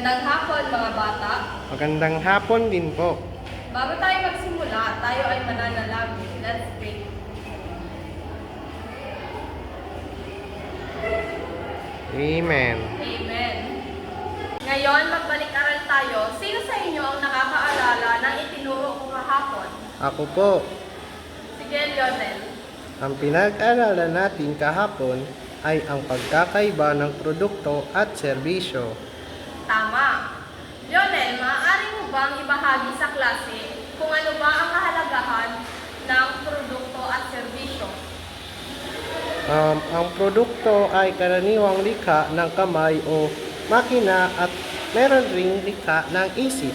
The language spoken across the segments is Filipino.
Magandang hapon mga bata. Magandang hapon din po. Bago tayo magsimula, tayo ay mananalangin. Let's pray. Amen. Amen. Ngayon, magbalik-aral tayo. Sino sa inyo ang nakakaalala ng itinuro ko kahapon? Ako po. Sige, Lionel. Ang pinag-aralan natin kahapon ay ang pagkakaiba ng produkto at serbisyo. Tama. Lionel, maaari mo bang ibahagi sa klase kung ano ba ang kahalagahan ng produkto at serbisyo? Ang produkto ay karaniwang likha ng kamay o makina at meron ring likha ng isip.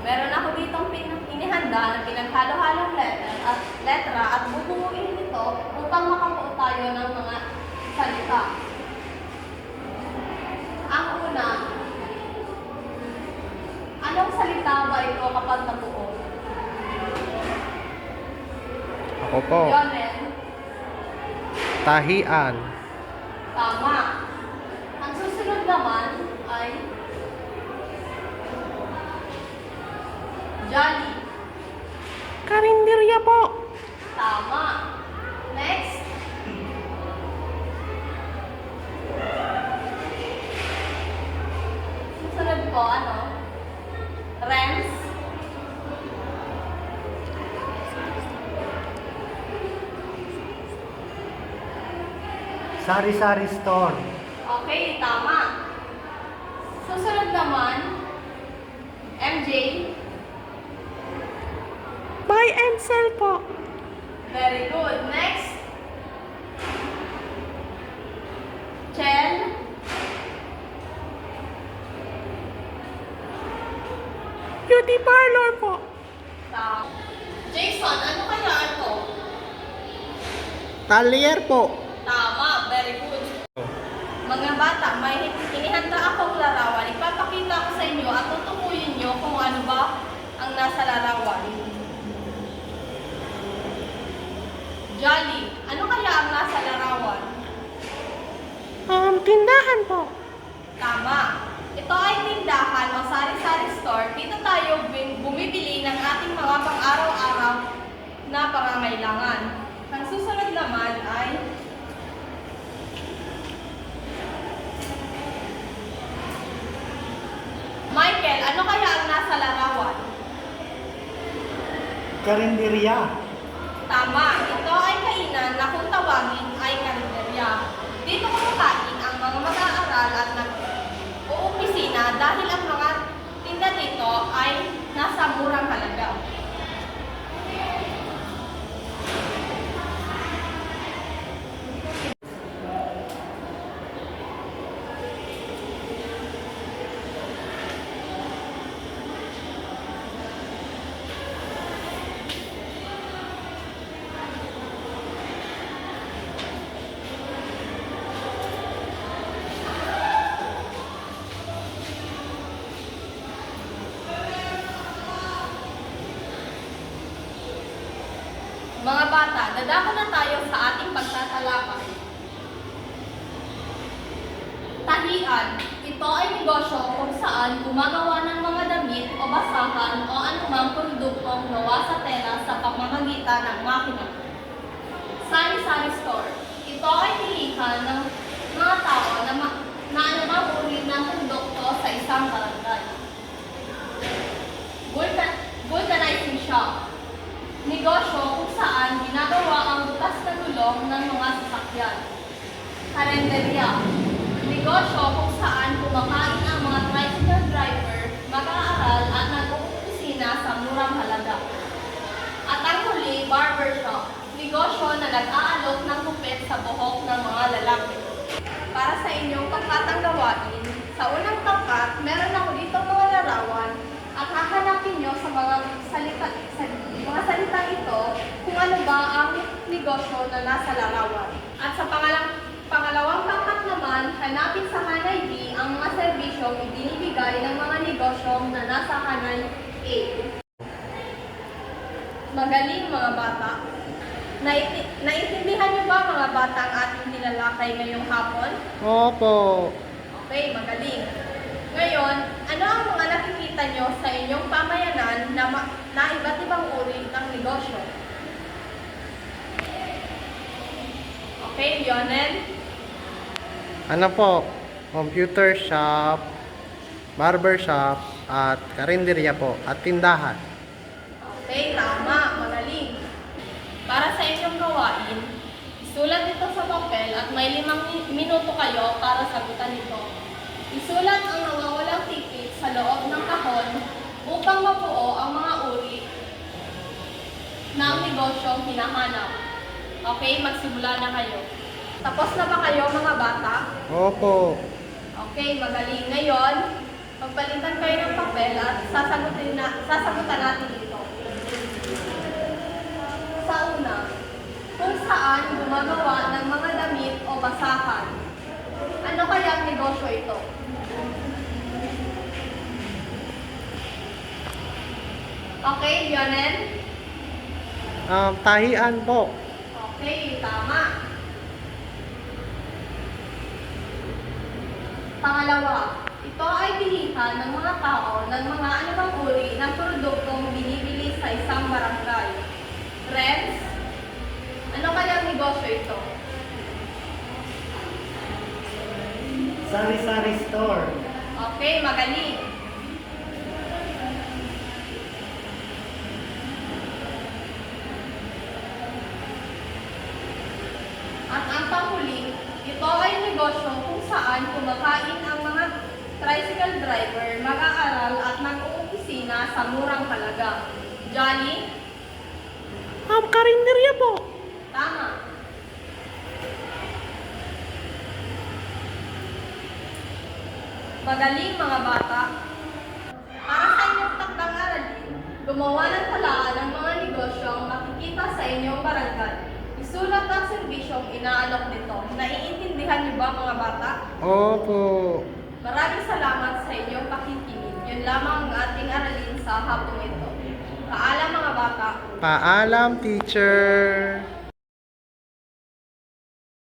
Meron ako ditong inihanda na pinaghalo-halong letra at bubuuin nito upang makabuo tayo ng mga salita. Ang una, anong salita ba ito kapag nabuo? Ako po. Lionel, Tahian. tama. Ang susunod naman ay Jolly. Karinderya po. Tama. Next. Susunod po, ano? Rems. Sari-sari store. Okay, tama. Susunod naman, MJ. Buy and sell po. Very good. Next. Chel. Beauty parlor po. Tama. Jason, ano kaya ito? Talyer po. Tama. Very good. Mga bata, may inihanda akong larawan. Ipapakita ko sa inyo at tutukuyin nyo kung ano ba ang nasa larawan. Jolly, ano kaya ang nasa larawan? Tindahan po. Tama. Ito ay tindahan o sari-sari store. Dito tayo bumibili ng ating mga pang-araw-araw na pangangailangan. Ang susunod naman ay Michael, ano kaya ang nasa larawan? Karinderya. Tama. Ito ay kainan na kung tawagin ay karinderya. Dito kumakain ang mga mag-aaral at nag-uopisina dahil ang mga tinda dito ay nasa murang halaga. Mga bata, dadako na tayo sa ating pagtatalakay. Tahian. Ito ay negosyo kung saan gumagawa ng mga damit o basahan o anumang produktong gawa sa tela sa pamamagitan ng makina. Sari-sari store. Ito ay nilikha ng mga tao na anumang uri ng produkto sa isang barangay. Vulcanizing shop. Negosyo kung saan ginagawa ang butas na gulong ng mga sasakyan. Karenderya. Negosyo kung saan kumakain ang mga tricycle driver, mag-aaral at nag-uopisina sa murang halaga. At ang huli, barbershop. Negosyo na nag-aalok ng gupit sa buhok ng mga lalaki. Para sa inyong pangkatang gawain, sa unang pangkat, meron ako dito mga larawan at hahanapin nyo sa mga salitang ito kung ano ba ang negosyo na nasa larawan. At sa pangalawang pangkat naman, hanapin sa Hanay B ang mga serbisyong ibinibigay ng mga negosyong na nasa Hanay A. Magaling mga bata. Naiintindihan niyo ba mga bata ang ating nilalakay ngayong hapon? Opo. Okay, magaling. Ngayon, ano ang mga nakikita nyo sa inyong pamayanan na iba't ibang uri ng negosyo? Okay, Lionel? Ano po? Computer shop, barber shop, at karinderya po, at tindahan. Okay, tama. Magaling. Para sa inyong gawain, isulat ito sa papel at may 5 minuto kayo para sagutan ito. Isulat ang nawawalang ticket sa loob ng kahon upang mabuo ang mga uri ng negosyong hinahanap. Okay, magsimula na kayo. Tapos na ba kayo mga bata? Opo. Okay, magaling. Ngayon, pagpalitan kayo ng papel at sasagutan natin ito. Sa una, kung saan gumagawa ng mga damit o basahan. Ano kaya ang negosyo ito? Okay, Lionel? Tahian po. Okay, tama. Pangalawa, ito ay bilihan ng mga tao ng mga anumang uri ng produktong binibili sa isang barangay. Friends, ano kaya ang negosyo ito? Sari-sari store. Okay, magaling. At ang panghuli, ito ay negosyo kung saan kumakain ang mga tricycle driver, mag-aaral at nag-uopisina sa murang halaga. Johnny? Karinderya po. Tama. Magaling mga bata. Para sa inyong takdang aralin, gumawa ng talaan ng mga negosyong makikita sa inyong barangay. Isulat ang serbisyong inaalok nito. Naiintindihan niyo ba mga bata? Opo. Maraming salamat sa inyong pakikinig. Yun lamang ang ating aralin sa hapong ito. Paalam mga bata. Paalam, teacher.